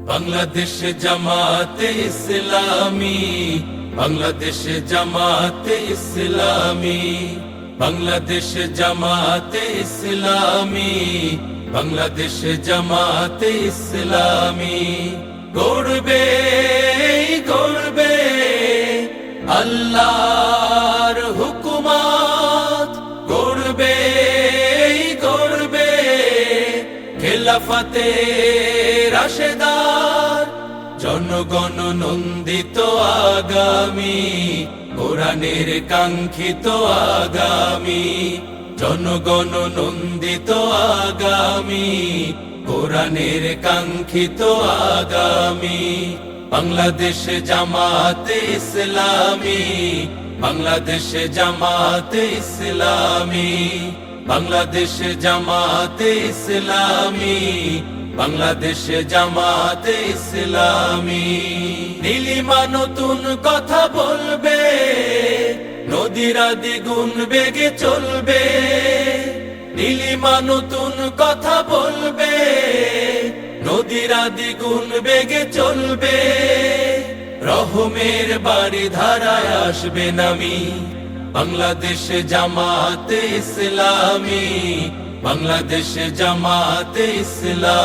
বাংলাদেশ জামাতে ইসলামী, বাংলাদেশ জামাতে ইসলামী, বাংলাদেশ জামাতে ইসলামী, বাংলাদেশ জামাতে ইসলামী। গড়বে গড়বে আল্লাহর হুকুমত, গড়বে গড়বে খেলাফতে রাশেদার, জনগণ নন্দিত আগামী, কোরআনের কাঙ্ক্ষিত আগামী, জনগণ নন্দিত আগামী, কোরআনের কাঙ্ক্ষিত আগামী। বাংলাদেশ জামাতে ইসলামী, বাংলাদেশ জামাতে ইসলামী, বাংলাদেশ জামাতে ইসলামী, বাংলাদেশ জামাতে ইসলামী। নীলিমা নতুন কথা বলবে, নদীরা দ্বিগুণ বেগে চলবে। নীলিমা নতুন কথা বলবে, নদীরা দ্বিগুণ বেগে চলবে। রহমের বাড়ি ধারায় আসবে নামি, বাংলাদেশ জামাতে ইসলামী, বাংলাদেশ জামাতে ইসলামী।